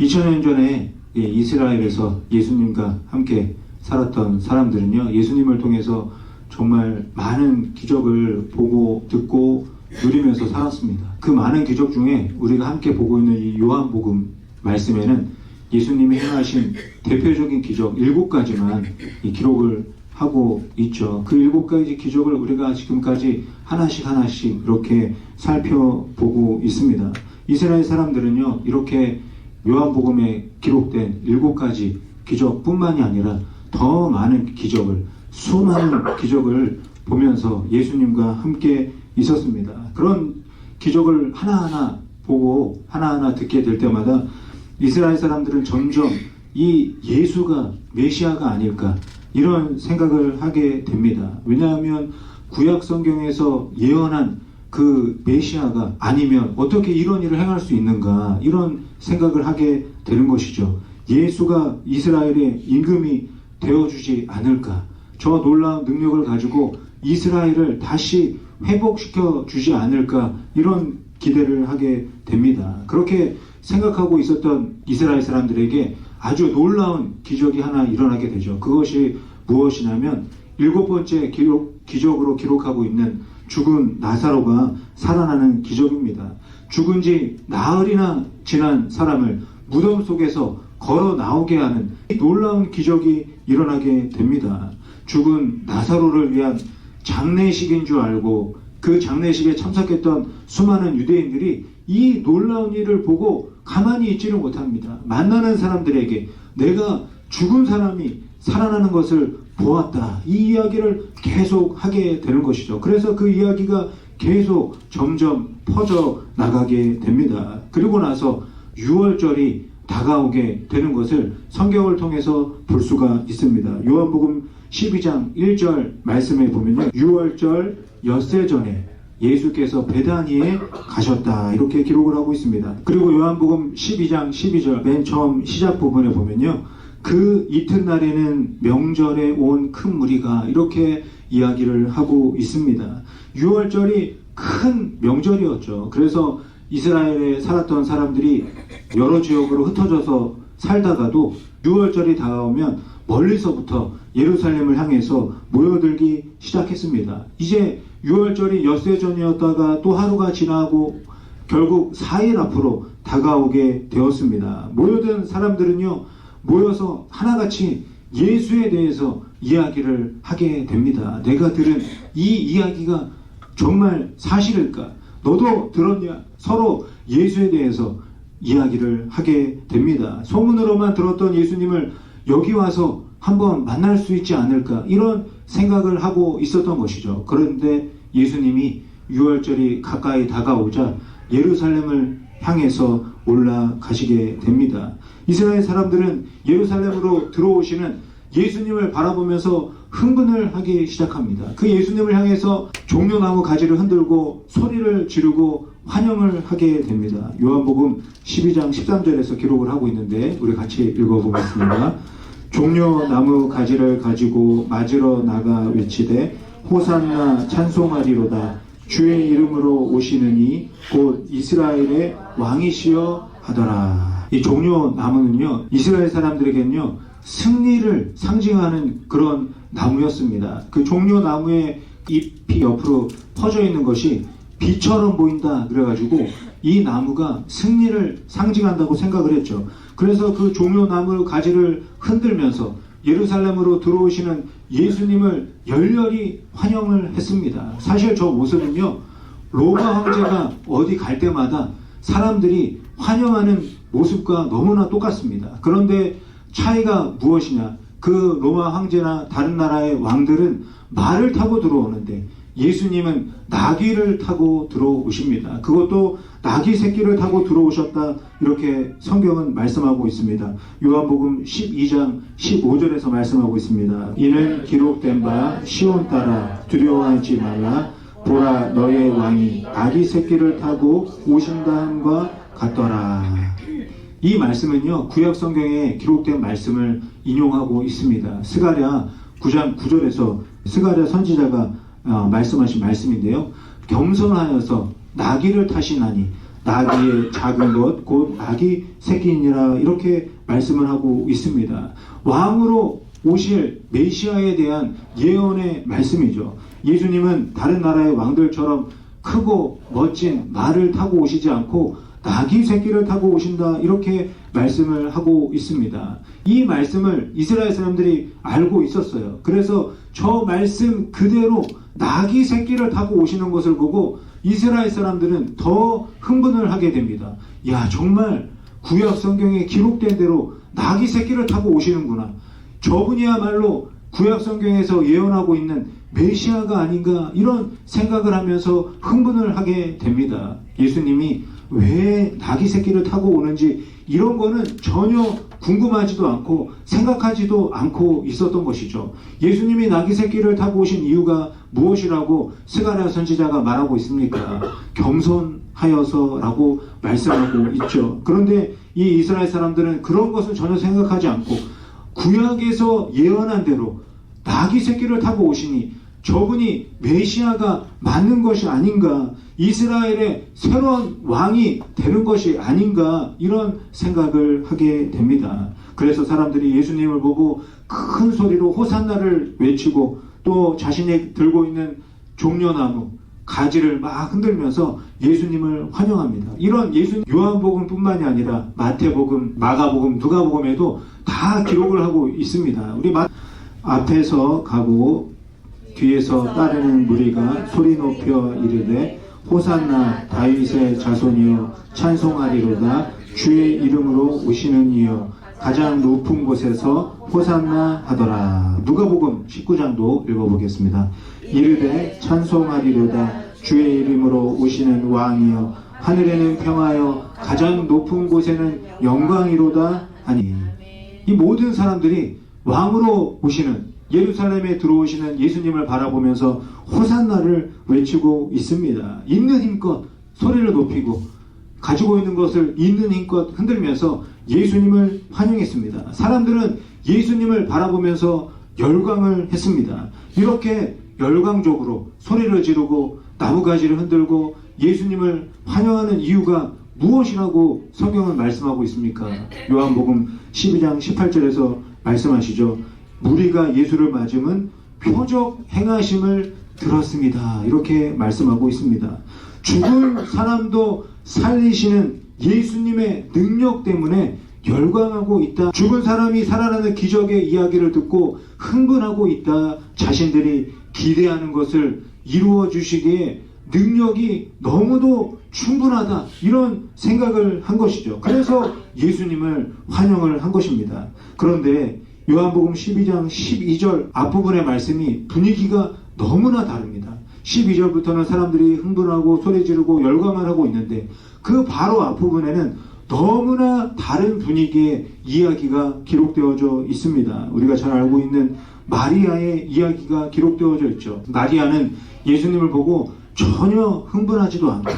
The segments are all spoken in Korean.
2000년 전에 이스라엘에서 예수님과 함께 살았던 사람들은요, 예수님을 통해서 정말 많은 기적을 보고 듣고 누리면서 살았습니다. 그 많은 기적 중에 우리가 함께 보고 있는 이 요한복음 말씀에는 예수님이 행하신 대표적인 기적 7가지만 기록을 하고 있죠. 그 7가지 기적을 우리가 지금까지 하나씩 이렇게 살펴보고 있습니다. 이스라엘 사람들은요, 이렇게 요한복음에 기록된 7가지 기적뿐만이 아니라 더 많은 기적을, 수많은 기적을 보면서 예수님과 함께 있었습니다. 그런 기적을 하나하나 보고 하나하나 듣게 될 때마다 이스라엘 사람들은 점점 이 예수가 메시아가 아닐까 이런 생각을 하게 됩니다. 왜냐하면 구약 성경에서 예언한 그 메시아가 아니면 어떻게 이런 일을 행할 수 있는가 이런 생각을 하게 되는 것이죠. 예수가 이스라엘의 임금이 되어주지 않을까, 저 놀라운 능력을 가지고 이스라엘을 다시 회복시켜 주지 않을까 이런 기대를 하게 됩니다. 그렇게 생각하고 있었던 이스라엘 사람들에게 아주 놀라운 기적이 하나 일어나게 되죠. 그것이 무엇이냐면 7번째 기적으로 기록하고 있는 죽은 나사로가 살아나는 기적입니다. 죽은 지 나흘이나 지난 사람을 무덤 속에서 걸어 나오게 하는 놀라운 기적이 일어나게 됩니다. 죽은 나사로를 위한 장례식인 줄 알고 그 장례식에 참석했던 수많은 유대인들이 이 놀라운 일을 보고 가만히 있지를 못합니다. 만나는 사람들에게 내가 죽은 사람이 살아나는 것을 보았다, 이 이야기를 계속 하게 되는 것이죠. 그래서 그 이야기가 계속 점점 퍼져 나가게 됩니다. 그리고 나서 유월절이 다가오게 되는 것을 성경을 통해서 볼 수가 있습니다. 요한복음 12장 1절 말씀에 보면요, 유월절 엿새 전에 예수께서 베다니에 가셨다 이렇게 기록을 하고 있습니다. 그리고 요한복음 12장 12절 맨 처음 시작 부분에 보면요, 그 이튿날에는 명절에 온 큰 무리가 이렇게 이야기를 하고 있습니다. 유월절이 큰 명절이었죠. 그래서 이스라엘에 살았던 사람들이 여러 지역으로 흩어져서 살다가도 유월절이 다가오면 멀리서부터 예루살렘을 향해서 모여들기 시작했습니다. 이제 유월절이 엿새 전이었다가 또 하루가 지나고 결국 4일 앞으로 다가오게 되었습니다. 모여든 사람들은요, 모여서 하나같이 예수에 대해서 이야기를 하게 됩니다. 내가 들은 이 이야기가 정말 사실일까? 너도 들었냐? 서로 예수에 대해서 이야기를 하게 됩니다. 소문으로만 들었던 예수님을 여기 와서 한번 만날 수 있지 않을까 이런 생각을 하고 있었던 것이죠. 그런데 예수님이 유월절이 가까이 다가오자 예루살렘을 향해서 올라가시게 됩니다. 이스라엘 사람들은 예루살렘으로 들어오시는 예수님을 바라보면서 흥분을 하기 시작합니다. 그 예수님을 향해서 종려나무 가지를 흔들고 소리를 지르고 환영을 하게 됩니다. 요한복음 12장 13절에서 기록을 하고 있는데 우리 같이 읽어보겠습니다. 종려나무 가지를 가지고 맞으러 나가 외치되 호산나 찬송하리로다, 주의 이름으로 오시느니 곧 이스라엘의 왕이시여 하더라. 이 종려나무는요, 이스라엘 사람들에게는요 승리를 상징하는 그런 나무였습니다. 그 종려나무의 잎이 옆으로 퍼져 있는 것이 비처럼 보인다 그래가지고 이 나무가 승리를 상징한다고 생각을 했죠. 그래서 그 종려나무 가지를 흔들면서 예루살렘으로 들어오시는 예수님을 열렬히 환영을 했습니다. 사실 저 모습은요, 로마 황제가 어디 갈 때마다 사람들이 환영하는 모습과 너무나 똑같습니다. 그런데 차이가 무엇이냐? 그 로마 황제나 다른 나라의 왕들은 말을 타고 들어오는데 예수님은 나귀를 타고 들어오십니다. 그것도 나귀 새끼를 타고 들어오셨다 이렇게 성경은 말씀하고 있습니다. 요한복음 12장 15절에서 말씀하고 있습니다. 이는 기록된 바 시온 따라 두려워하지 말라, 보라 너의 왕이 나귀 새끼를 타고 오신다함과 같더라. 이 말씀은요, 구약 성경에 기록된 말씀을 인용하고 있습니다. 스가랴 9장 9절에서 스가랴 선지자가 말씀하신 말씀인데요, 겸손하여서 나귀를 타시나니 나귀의 작은 것 곧 나귀 새끼니라 이렇게 말씀을 하고 있습니다. 왕으로 오실 메시아에 대한 예언의 말씀이죠. 예수님은 다른 나라의 왕들처럼 크고 멋진 말을 타고 오시지 않고 나귀 새끼를 타고 오신다 이렇게 말씀을 하고 있습니다. 이 말씀을 이스라엘 사람들이 알고 있었어요. 그래서 저 말씀 그대로 나귀 새끼를 타고 오시는 것을 보고 이스라엘 사람들은 더 흥분을 하게 됩니다. 야, 정말 구약 성경에 기록된 대로 나귀 새끼를 타고 오시는구나. 저분이야말로 구약 성경에서 예언하고 있는 메시아가 아닌가 이런 생각을 하면서 흥분을 하게 됩니다. 예수님이 왜 나귀 새끼를 타고 오는지 이런 거는 전혀 궁금하지도 않고 생각하지도 않고 있었던 것이죠. 예수님이 나귀 새끼를 타고 오신 이유가 무엇이라고 스가랴 선지자가 말하고 있습니까? 겸손하여서라고 말씀하고 있죠. 그런데 이 이스라엘 사람들은 그런 것을 전혀 생각하지 않고 구약에서 예언한 대로 나귀 새끼를 타고 오시니 저분이 메시아가 맞는 것이 아닌가, 이스라엘의 새로운 왕이 되는 것이 아닌가 이런 생각을 하게 됩니다. 그래서 사람들이 예수님을 보고 큰 소리로 호산나를 외치고 또 자신이 들고 있는 종려나무 가지를 막 흔들면서 예수님을 환영합니다. 이런 예수님 요한복음뿐만이 아니라 마태복음, 마가복음, 누가복음에도 다 기록을 하고 있습니다. 우리 앞에서 가고 뒤에서 따르는 무리가 소리 높여 이르되 호산나 다윗의 자손이여 찬송하리로다 주의 이름으로 오시는 이여 가장 높은 곳에서 호산나 하더라. 누가복음 19장도 읽어보겠습니다. 이르되 찬송하리로다 주의 이름으로 오시는 왕이여 하늘에는 평하여 가장 높은 곳에는 영광이로다 하니. 이 모든 사람들이 왕으로 오시는 예루살렘에 들어오시는 예수님을 바라보면서 호산나를 외치고 있습니다. 있는 힘껏 소리를 높이고 가지고 있는 것을 있는 힘껏 흔들면서 예수님을 환영했습니다. 사람들은 예수님을 바라보면서 열광을 했습니다. 이렇게 열광적으로 소리를 지르고 나무가지를 흔들고 예수님을 환영하는 이유가 무엇이라고 성경은 말씀하고 있습니까? 요한복음 12장 18절에서 말씀하시죠. 무리가 예수를 맞으면 표적 행하심을 들었습니다. 이렇게 말씀하고 있습니다. 죽은 사람도 살리시는 예수님의 능력 때문에 열광하고 있다. 죽은 사람이 살아나는 기적의 이야기를 듣고 흥분하고 있다. 자신들이 기대하는 것을 이루어 주시기에 능력이 너무도 충분하다. 이런 생각을 한 것이죠. 그래서 예수님을 환영을 한 것입니다. 그런데 요한복음 12장 12절 앞부분의 말씀이 분위기가 너무나 다릅니다. 12절부터는 사람들이 흥분하고 소리 지르고 열광을 하고 있는데 그 바로 앞부분에는 너무나 다른 분위기의 이야기가 기록되어져 있습니다. 우리가 잘 알고 있는 마리아의 이야기가 기록되어져 있죠. 마리아는 예수님을 보고 전혀 흥분하지도 않고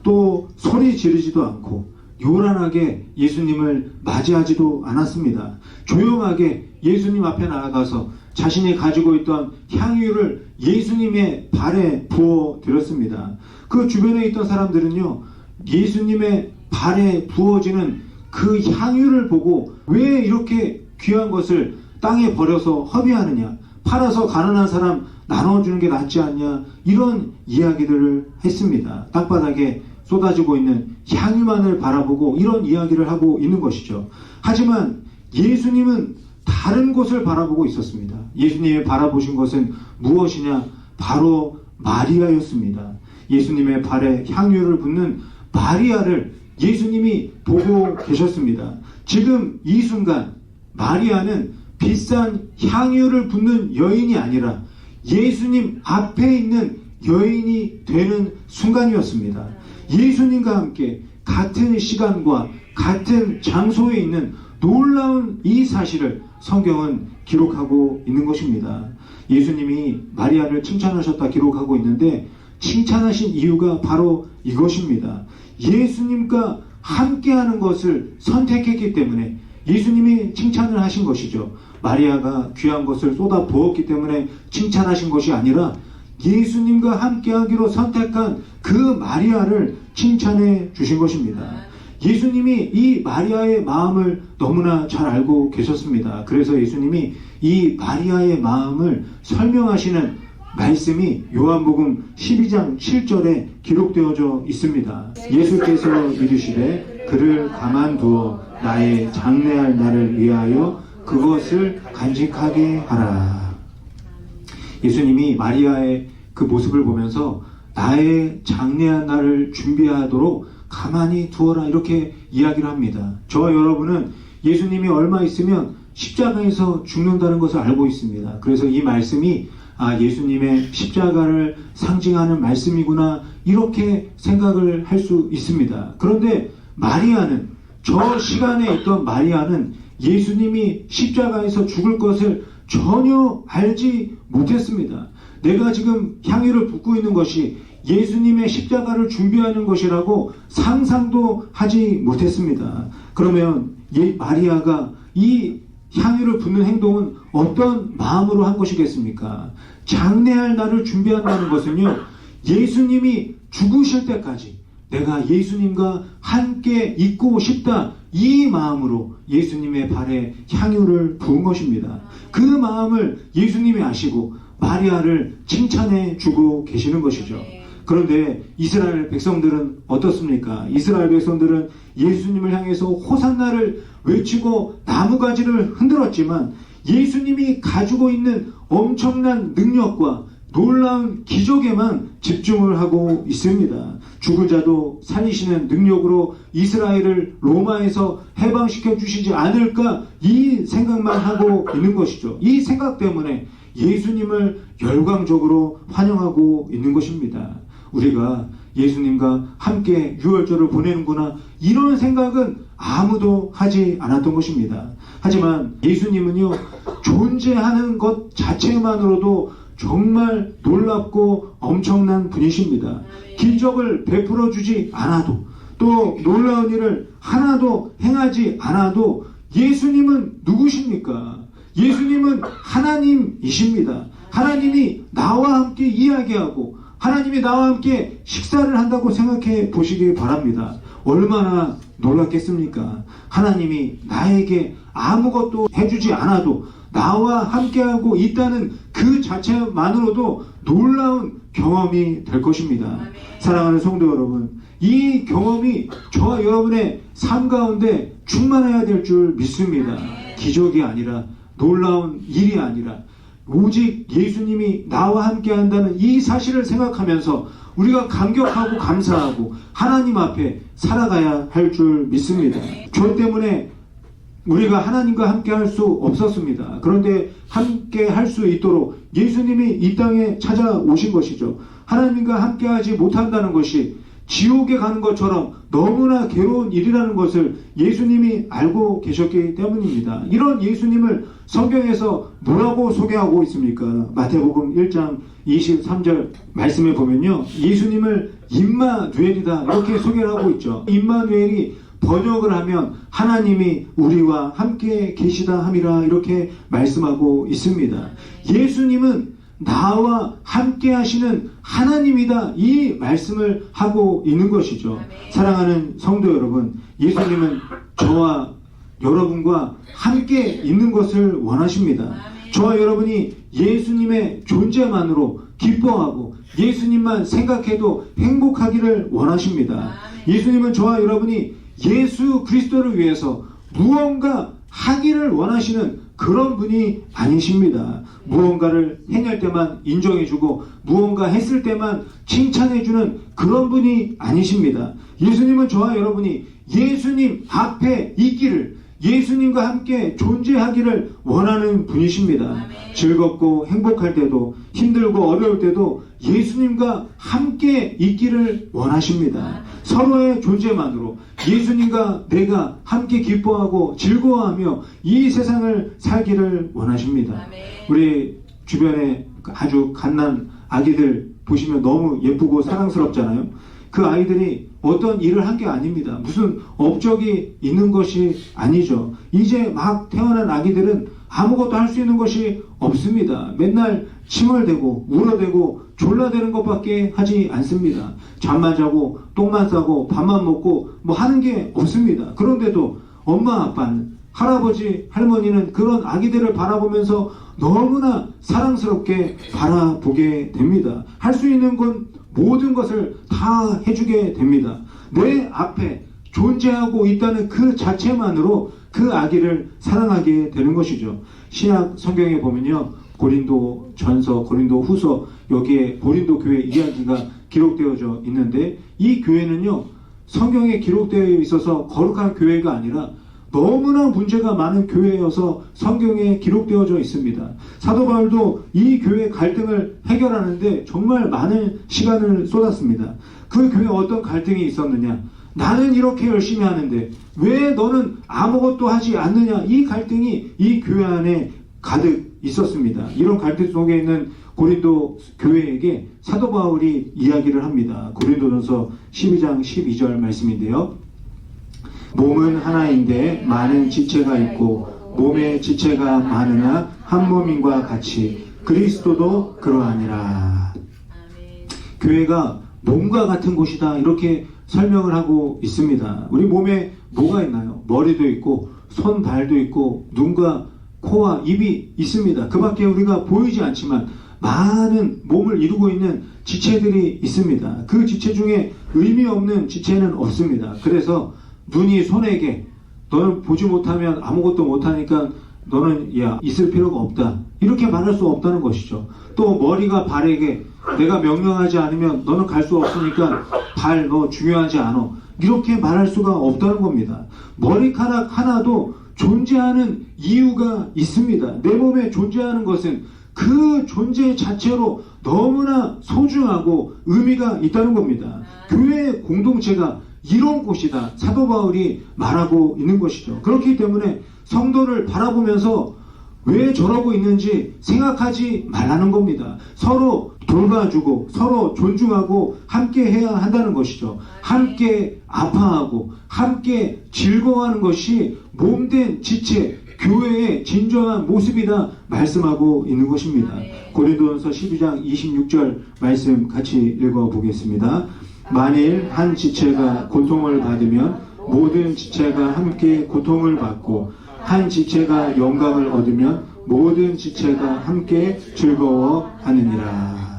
또 소리 지르지도 않고 요란하게 예수님을 맞이하지도 않았습니다. 조용하게 예수님 앞에 나아가서 자신이 가지고 있던 향유를 예수님의 발에 부어 드렸습니다. 그 주변에 있던 사람들은요, 예수님의 발에 부어지는 그 향유를 보고 왜 이렇게 귀한 것을 땅에 버려서 허비하느냐, 팔아서 가난한 사람 나눠주는 게 낫지 않냐, 이런 이야기들을 했습니다. 땅바닥에 쏟아지고 있는 향유만을 바라보고 이런 이야기를 하고 있는 것이죠. 하지만 예수님은 다른 곳을 바라보고 있었습니다. 예수님이 바라보신 것은 무엇이냐? 바로 마리아였습니다. 예수님의 발에 향유를 붓는 마리아를 예수님이 보고 계셨습니다. 지금 이 순간 마리아는 비싼 향유를 붓는 여인이 아니라 예수님 앞에 있는 여인이 되는 순간이었습니다. 예수님과 함께 같은 시간과 같은 장소에 있는 놀라운 이 사실을 성경은 기록하고 있는 것입니다. 예수님이 마리아를 칭찬하셨다 기록하고 있는데 칭찬하신 이유가 바로 이것입니다. 예수님과 함께하는 것을 선택했기 때문에 예수님이 칭찬을 하신 것이죠. 마리아가 귀한 것을 쏟아 부었기 때문에 칭찬하신 것이 아니라 예수님과 함께하기로 선택한 그 마리아를 칭찬해 주신 것입니다. 예수님이 이 마리아의 마음을 너무나 잘 알고 계셨습니다. 그래서 예수님이 이 마리아의 마음을 설명하시는 말씀이 요한복음 12장 7절에 기록되어져 있습니다. 예수께서 이르시되 그를 가만두어 나의 장래할 날을 위하여 그것을 간직하게 하라. 예수님이 마리아의 그 모습을 보면서 나의 장래한 날을 준비하도록 가만히 두어라 이렇게 이야기를 합니다. 저와 여러분은 예수님이 얼마 있으면 십자가에서 죽는다는 것을 알고 있습니다. 그래서 이 말씀이 예수님의 십자가를 상징하는 말씀이구나 이렇게 생각을 할 수 있습니다. 그런데 마리아는, 저 시간에 있던 마리아는 예수님이 십자가에서 죽을 것을 전혀 알지 못했습니다. 내가 지금 향유를 붓고 있는 것이 예수님의 십자가를 준비하는 것이라고 상상도 하지 못했습니다. 그러면 마리아가 이 향유를 붓는 행동은 어떤 마음으로 한 것이겠습니까? 장래할 날을 준비한다는 것은요, 예수님이 죽으실 때까지 내가 예수님과 함께 있고 싶다, 이 마음으로 예수님의 발에 향유를 부은 것입니다. 그 마음을 예수님이 아시고 마리아를 칭찬해 주고 계시는 것이죠. 그런데 이스라엘 백성들은 어떻습니까? 이스라엘 백성들은 예수님을 향해서 호산나를 외치고 나무가지를 흔들었지만 예수님이 가지고 있는 엄청난 능력과 놀라운 기적에만 집중을 하고 있습니다. 죽은 자도 살리시는 능력으로 이스라엘을 로마에서 해방시켜 주시지 않을까, 이 생각만 하고 있는 것이죠. 이 생각 때문에 예수님을 열광적으로 환영하고 있는 것입니다. 우리가 예수님과 함께 유월절을 보내는구나, 이런 생각은 아무도 하지 않았던 것입니다. 하지만 예수님은요, 존재하는 것 자체만으로도 정말 놀랍고 엄청난 분이십니다. 기적을 베풀어 주지 않아도, 또 놀라운 일을 하나도 행하지 않아도 예수님은 누구십니까? 예수님은 하나님이십니다. 하나님이 나와 함께 이야기하고 하나님이 나와 함께 식사를 한다고 생각해 보시기 바랍니다. 얼마나 놀랍겠습니까? 하나님이 나에게 아무것도 해주지 않아도 나와 함께하고 있다는 그 자체만으로도 놀라운 경험이 될 것입니다. 사랑하는 성도 여러분, 이 경험이 저와 여러분의 삶 가운데 충만해야 될 줄 믿습니다. 기적이 아니라, 놀라운 일이 아니라 오직 예수님이 나와 함께 한다는 이 사실을 생각하면서 우리가 감격하고 감사하고 하나님 앞에 살아가야 할 줄 믿습니다. 저 때문에 우리가 하나님과 함께 할 수 없었습니다. 그런데 함께 할 수 있도록 예수님이 이 땅에 찾아오신 것이죠. 하나님과 함께 하지 못한다는 것이 지옥에 가는 것처럼 너무나 괴로운 일이라는 것을 예수님이 알고 계셨기 때문입니다. 이런 예수님을 성경에서 뭐라고 소개하고 있습니까? 마태복음 1장 23절 말씀에 보면요, 예수님을 임마누엘이다 이렇게 소개를 하고 있죠. 임마누엘이 번역을 하면 하나님이 우리와 함께 계시다 함이라 이렇게 말씀하고 있습니다. 예수님은 나와 함께 하시는 하나님이다, 이 말씀을 하고 있는 것이죠. 사랑하는 성도 여러분, 예수님은 저와 여러분과 함께 있는 것을 원하십니다. 저와 여러분이 예수님의 존재만으로 기뻐하고 예수님만 생각해도 행복하기를 원하십니다. 예수님은 저와 여러분이 예수 그리스도를 위해서 무언가 하기를 원하시는 그런 분이 아니십니다. 무언가를 행할 때만 인정해주고 무언가 했을 때만 칭찬해주는 그런 분이 아니십니다. 예수님은 저와 여러분이 예수님 앞에 있기를, 예수님과 함께 존재하기를 원하는 분이십니다. 즐겁고 행복할 때도 힘들고 어려울 때도 예수님과 함께 있기를 원하십니다. 서로의 존재만으로 예수님과 내가 함께 기뻐하고 즐거워하며 이 세상을 살기를 원하십니다. 우리 주변에 아주 갓난 아기들 보시면 너무 예쁘고 사랑스럽잖아요. 그 아이들이 어떤 일을 한 게 아닙니다. 무슨 업적이 있는 것이 아니죠. 이제 막 태어난 아기들은 아무것도 할 수 있는 것이 없습니다. 맨날 칭얼대고 울어대고 졸라대는 것밖에 하지 않습니다. 잠만 자고 똥만 싸고 밥만 먹고 뭐 하는 게 없습니다. 그런데도 엄마 아빠는, 할아버지 할머니는 그런 아기들을 바라보면서 너무나 사랑스럽게 바라보게 됩니다. 할 수 있는 건 모든 것을 다 해주게 됩니다. 내 앞에 존재하고 있다는 그 자체만으로 그 아기를 사랑하게 되는 것이죠. 신약 성경에 보면요, 고린도 전서, 고린도 후서, 여기에 고린도 교회 이야기가 기록되어져 있는데, 이 교회는요, 성경에 기록되어 있어서 거룩한 교회가 아니라 너무나 문제가 많은 교회여서 성경에 기록되어져 있습니다. 사도 바울도 이 교회 갈등을 해결하는데 정말 많은 시간을 쏟았습니다. 그 교회에 어떤 갈등이 있었느냐? 나는 이렇게 열심히 하는데 왜 너는 아무것도 하지 않느냐? 이 갈등이 이 교회 안에 가득 있었습니다. 이런 갈등 속에 있는 고린도 교회에게 사도 바울이 이야기를 합니다. 고린도전서 12장 12절 말씀인데요. 몸은 하나인데 많은 지체가 있고 몸의 지체가 많으나 한 몸인과 같이 그리스도도 그러하니라. 교회가 몸과 같은 곳이다, 이렇게 설명을 하고 있습니다. 우리 몸에 뭐가 있나요? 머리도 있고 손, 발도 있고 눈과 코와 입이 있습니다. 그 밖에 우리가 보이지 않지만 많은 몸을 이루고 있는 지체들이 있습니다. 그 지체 중에 의미 없는 지체는 없습니다. 그래서 눈이 손에게 너는 보지 못하면 아무것도 못하니까 너는 야 있을 필요가 없다, 이렇게 말할 수 없다는 것이죠. 또 머리가 발에게 내가 명령하지 않으면 너는 갈 수 없으니까 발 너 중요하지 않아, 이렇게 말할 수가 없다는 겁니다. 머리카락 하나도 존재하는 이유가 있습니다. 내 몸에 존재하는 것은 그 존재 자체로 너무나 소중하고 의미가 있다는 겁니다. 교회의 공동체가 이런 곳이다, 사도 바울이 말하고 있는 것이죠. 그렇기 때문에 성도를 바라보면서 왜 저러고 있는지 생각하지 말라는 겁니다. 서로 돌봐주고 서로 존중하고 함께 해야 한다는 것이죠. 함께 아파하고 함께 즐거워하는 것이 몸된 지체, 교회의 진정한 모습이다 말씀하고 있는 것입니다. 고린도전서 12장 26절 말씀 같이 읽어보겠습니다. 만일 한 지체가 고통을 받으면 모든 지체가 함께 고통을 받고 한 지체가 영광을 얻으면 모든 지체가 함께 즐거워하느니라.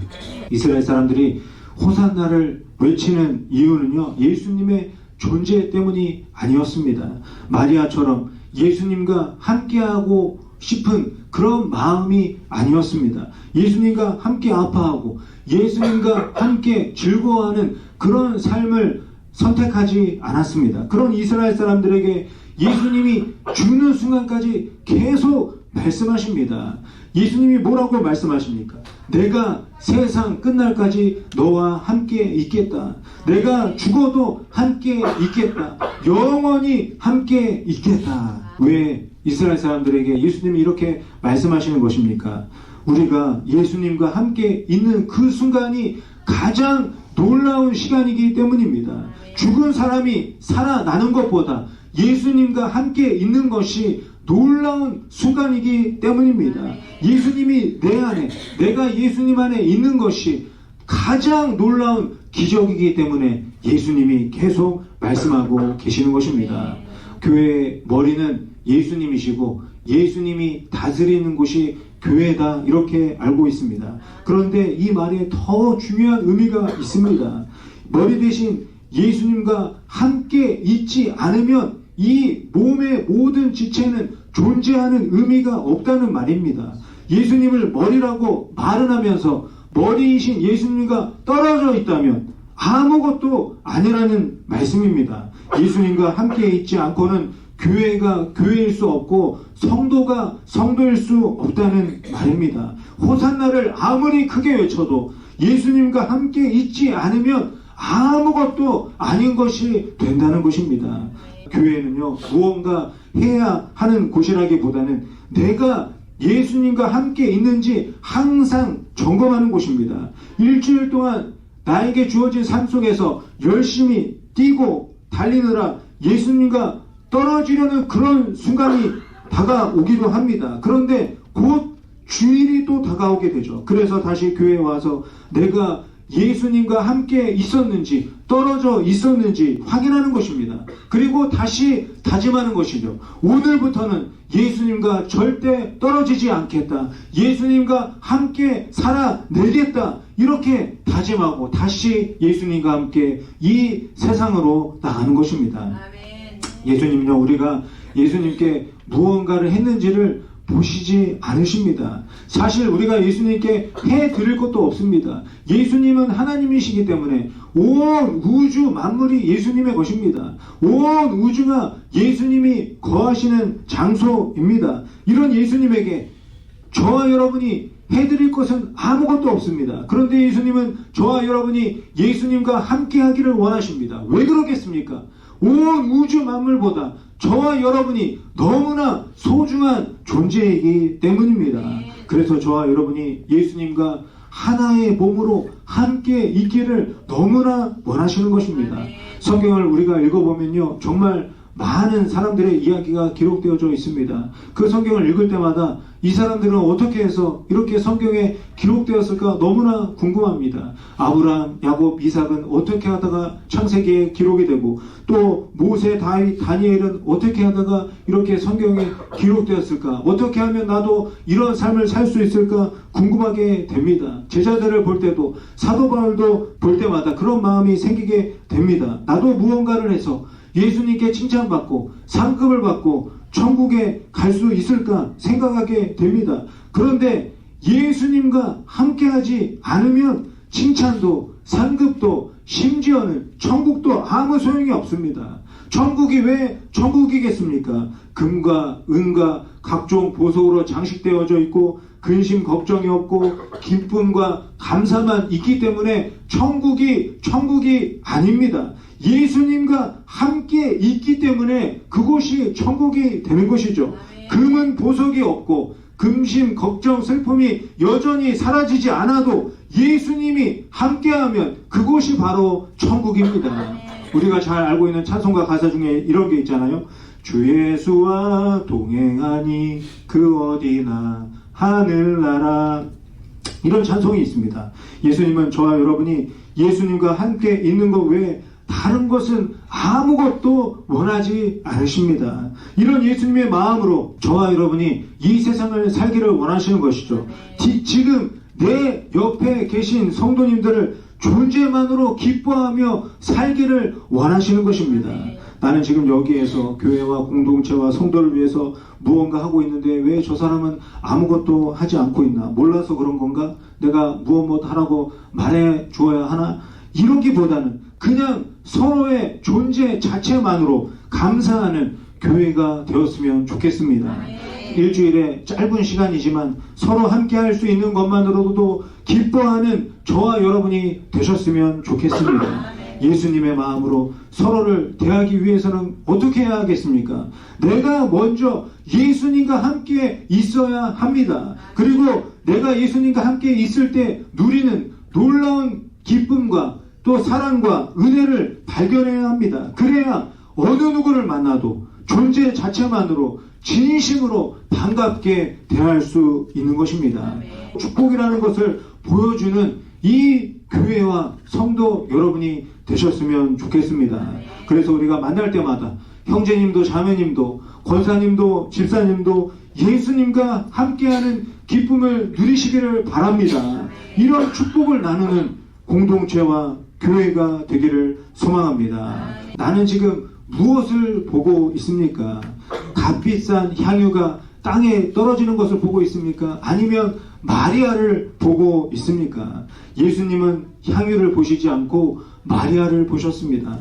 이스라엘 사람들이 호산나를 외치는 이유는요, 예수님의 존재 때문이 아니었습니다. 마리아처럼 예수님과 함께하고 싶은 그런 마음이 아니었습니다. 예수님과 함께 아파하고 예수님과 함께 즐거워하는 그런 삶을 선택하지 않았습니다. 그런 이스라엘 사람들에게 예수님이 죽는 순간까지 계속 말씀하십니다. 예수님이 뭐라고 말씀하십니까? 내가 세상 끝날까지 너와 함께 있겠다. 내가 죽어도 함께 있겠다. 영원히 함께 있겠다. 왜 이스라엘 사람들에게 예수님이 이렇게 말씀하시는 것입니까? 우리가 예수님과 함께 있는 그 순간이 가장 놀라운 시간이기 때문입니다. 죽은 사람이 살아나는 것보다 예수님과 함께 있는 것이 놀라운 순간이기 때문입니다. 예수님이 내 안에, 내가 예수님 안에 있는 것이 가장 놀라운 기적이기 때문에 예수님이 계속 말씀하고 계시는 것입니다. 교회의 머리는 예수님이시고 예수님이 다스리는 곳이 교회다, 이렇게 알고 있습니다. 그런데 이 말에 더 중요한 의미가 있습니다. 머리 대신 예수님과 함께 있지 않으면 이 몸의 모든 지체는 존재하는 의미가 없다는 말입니다. 예수님을 머리라고 말은 하면서 머리이신 예수님과 떨어져 있다면 아무것도 아니라는 말씀입니다. 예수님과 함께 있지 않고는 교회가 교회일 수 없고 성도가 성도일 수 없다는 말입니다. 호산나를 아무리 크게 외쳐도 예수님과 함께 있지 않으면 아무것도 아닌 것이 된다는 것입니다. 교회는요, 무언가 해야 하는 곳이라기보다는 내가 예수님과 함께 있는지 항상 점검하는 곳입니다. 일주일 동안 나에게 주어진 삶 속에서 열심히 뛰고 달리느라 예수님과 떨어지려는 그런 순간이 다가오기도 합니다. 그런데 곧 주일이 또 다가오게 되죠. 그래서 다시 교회에 와서 내가 예수님과 함께 있었는지 떨어져 있었는지 확인하는 것입니다. 그리고 다시 다짐하는 것이죠. 오늘부터는 예수님과 절대 떨어지지 않겠다. 예수님과 함께 살아내겠다. 이렇게 다짐하고 다시 예수님과 함께 이 세상으로 나가는 것입니다. 아멘. 예수님은요, 우리가 예수님께 무언가를 했는지를 보시지 않으십니다. 사실 우리가 예수님께 해드릴 것도 없습니다. 예수님은 하나님이시기 때문에 온 우주 만물이 예수님의 것입니다. 온 우주가 예수님이 거하시는 장소입니다. 이런 예수님에게 저와 여러분이 해드릴 것은 아무것도 없습니다. 그런데 예수님은 저와 여러분이 예수님과 함께 하기를 원하십니다. 왜 그러겠습니까? 온 우주 만물보다 저와 여러분이 너무나 소중한 존재이기 때문입니다. 그래서 저와 여러분이 예수님과 하나의 몸으로 함께 있기를 너무나 원하시는 것입니다. 성경을 우리가 읽어보면요, 정말 많은 사람들의 이야기가 기록되어져 있습니다. 그 성경을 읽을 때마다 이 사람들은 어떻게 해서 이렇게 성경에 기록되었을까 너무나 궁금합니다. 아브라함, 야곱, 이삭은 어떻게 하다가 창세기에 기록이 되고, 또 모세, 다윗, 다니엘은 어떻게 하다가 이렇게 성경에 기록되었을까? 어떻게 하면 나도 이런 삶을 살 수 있을까 궁금하게 됩니다. 제자들을 볼 때도, 사도 바울도 볼 때마다 그런 마음이 생기게 됩니다. 나도 무언가를 해서 예수님께 칭찬받고 상급을 받고 천국에 갈 수 있을까 생각하게 됩니다. 그런데 예수님과 함께하지 않으면 칭찬도 상급도 심지어는 천국도 아무 소용이 없습니다. 천국이 왜 천국이겠습니까? 금과 은과 각종 보석으로 장식되어져 있고 근심 걱정이 없고 기쁨과 감사만 있기 때문에 천국이 아닙니다. 예수님과 함께 있기 때문에 그곳이 천국이 되는 것이죠. 금은 보석이 없고 근심, 걱정, 슬픔이 여전히 사라지지 않아도 예수님이 함께하면 그곳이 바로 천국입니다. 우리가 잘 알고 있는 찬송가 가사 중에 이런 게 있잖아요. 주 예수와 동행하니 그 어디나 하늘나라, 이런 찬송이 있습니다. 예수님은 저와 여러분이 예수님과 함께 있는 것 외에 다른 것은 아무것도 원하지 않으십니다. 이런 예수님의 마음으로 저와 여러분이 이 세상을 살기를 원하시는 것이죠. 지금 내 옆에 계신 성도님들을 존재만으로 기뻐하며 살기를 원하시는 것입니다. 나는 지금 여기에서 교회와 공동체와 성도를 위해서 무언가 하고 있는데 왜 저 사람은 아무것도 하지 않고 있나? 몰라서 그런 건가? 내가 무엇 하라고 말해 주어야 하나? 이러기보다는 그냥 서로의 존재 자체만으로 감사하는 교회가 되었으면 좋겠습니다. 일주일에 짧은 시간이지만 서로 함께 할 수 있는 것만으로도 기뻐하는 저와 여러분이 되셨으면 좋겠습니다. 예수님의 마음으로 서로를 대하기 위해서는 어떻게 해야 하겠습니까? 내가 먼저 예수님과 함께 있어야 합니다. 그리고 내가 예수님과 함께 있을 때 누리는 놀라운 기쁨과 또 사랑과 은혜를 발견해야 합니다. 그래야 어느 누구를 만나도 존재 자체만으로 진심으로 반갑게 대할 수 있는 것입니다. 축복이라는 것을 보여주는 이 교회와 성도 여러분이 되셨으면 좋겠습니다. 그래서 우리가 만날 때마다 형제님도 자매님도 권사님도 집사님도 예수님과 함께하는 기쁨을 누리시기를 바랍니다. 이런 축복을 나누는 공동체와 교회가 되기를 소망합니다. 나는 지금 무엇을 보고 있습니까? 값비싼 향유가 땅에 떨어지는 것을 보고 있습니까? 아니면 마리아를 보고 있습니까? 예수님은 향유를 보시지 않고 마리아를 보셨습니다.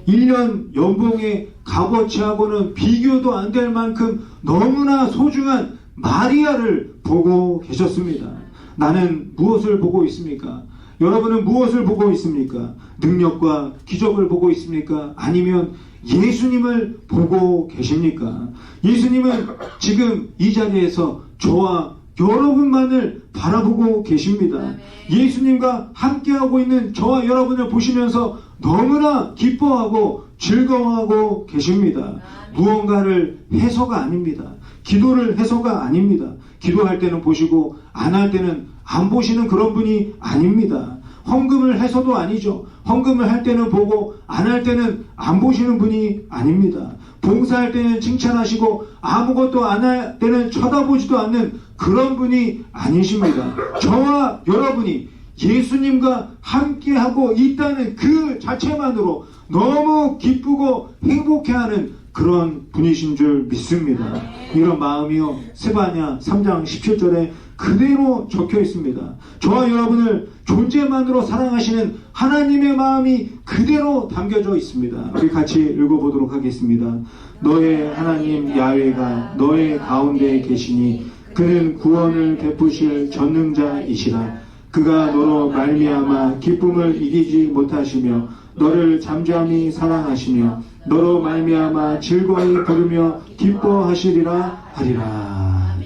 1년 연봉의 값어치하고는 비교도 안 될 만큼 너무나 소중한 마리아를 보고 계셨습니다. 나는 무엇을 보고 있습니까? 여러분은 무엇을 보고 있습니까? 능력과 기적을 보고 있습니까? 아니면 예수님을 보고 계십니까? 예수님은 지금 이 자리에서 저와 여러분만을 바라보고 계십니다. 예수님과 함께하고 있는 저와 여러분을 보시면서 너무나 기뻐하고 즐거워하고 계십니다. 무언가를 해서가 아닙니다. 기도를 해서가 아닙니다. 기도할 때는 보시고 안 할 때는 안 보시는 그런 분이 아닙니다. 헌금을 해서도 아니죠. 헌금을 할 때는 보고 안 할 때는 안 보시는 분이 아닙니다. 봉사할 때는 칭찬하시고 아무것도 안 할 때는 쳐다보지도 않는 그런 분이 아니십니다. 저와 여러분이 예수님과 함께하고 있다는 그 자체만으로 너무 기쁘고 행복해하는 그런 분이신 줄 믿습니다. 이런 마음이요, 스바냐 3장 17절에 그대로 적혀 있습니다. 저와 여러분을 존재만으로 사랑하시는 하나님의 마음이 그대로 담겨져 있습니다. 우리 같이 읽어보도록 하겠습니다. 너의 하나님 야훼가 너의 가운데 계시니 그는 구원을 베푸실 전능자이시라. 그가 너로 말미암아 기쁨을 이기지 못하시며 너를 잠잠히 사랑하시며 너로 말미암아 즐거이 부르며 기뻐하시리라 하리라.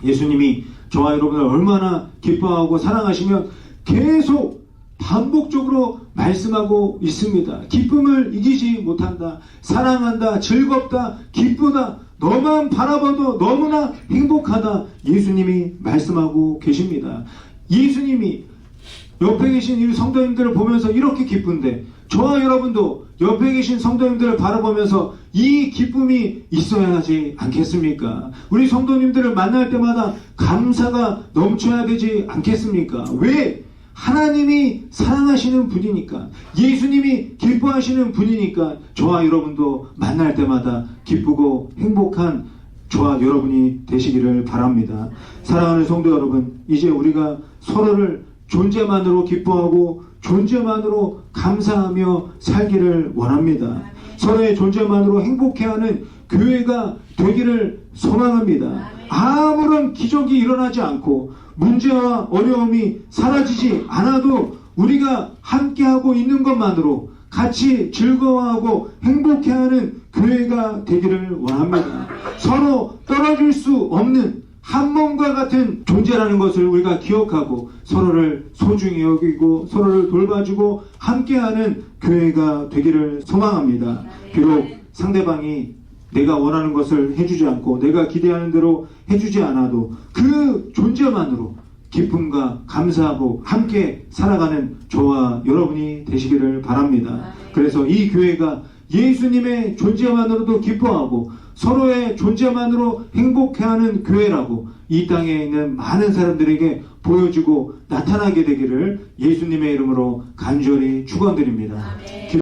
예수님이 저와 여러분을 얼마나 기뻐하고 사랑하시면 계속 반복적으로 말씀하고 있습니다. 기쁨을 이기지 못한다. 사랑한다. 즐겁다. 기쁘다. 너만 바라봐도 너무나 행복하다. 예수님이 말씀하고 계십니다. 예수님이 옆에 계신 이 성도님들을 보면서 이렇게 기쁜데 저와 여러분도 옆에 계신 성도님들을 바라보면서 이 기쁨이 있어야 하지 않겠습니까? 우리 성도님들을 만날 때마다 감사가 넘쳐야 되지 않겠습니까? 왜? 하나님이 사랑하시는 분이니까, 예수님이 기뻐하시는 분이니까 저와 여러분도 만날 때마다 기쁘고 행복한 저와 여러분이 되시기를 바랍니다. 사랑하는 성도 여러분, 이제 우리가 서로를 존재만으로 기뻐하고 존재만으로 감사하며 살기를 원합니다. 서로의 존재만으로 행복해하는 교회가 되기를 소망합니다. 아무런 기적이 일어나지 않고 문제와 어려움이 사라지지 않아도 우리가 함께하고 있는 것만으로 같이 즐거워하고 행복해하는 교회가 되기를 원합니다. 서로 떨어질 수 없는 한 몸과 같은 존재라는 것을 우리가 기억하고 서로를 소중히 여기고 서로를 돌봐주고 함께하는 교회가 되기를 소망합니다. 비록 상대방이 내가 원하는 것을 해주지 않고 내가 기대하는 대로 해주지 않아도 그 존재만으로 기쁨과 감사하고 함께 살아가는 저와 여러분이 되시기를 바랍니다. 그래서 이 교회가 예수님의 존재만으로도 기뻐하고 서로의 존재만으로 행복해하는 교회라고 이 땅에 있는 많은 사람들에게 보여주고 나타나게 되기를 예수님의 이름으로 간절히 축원드립니다.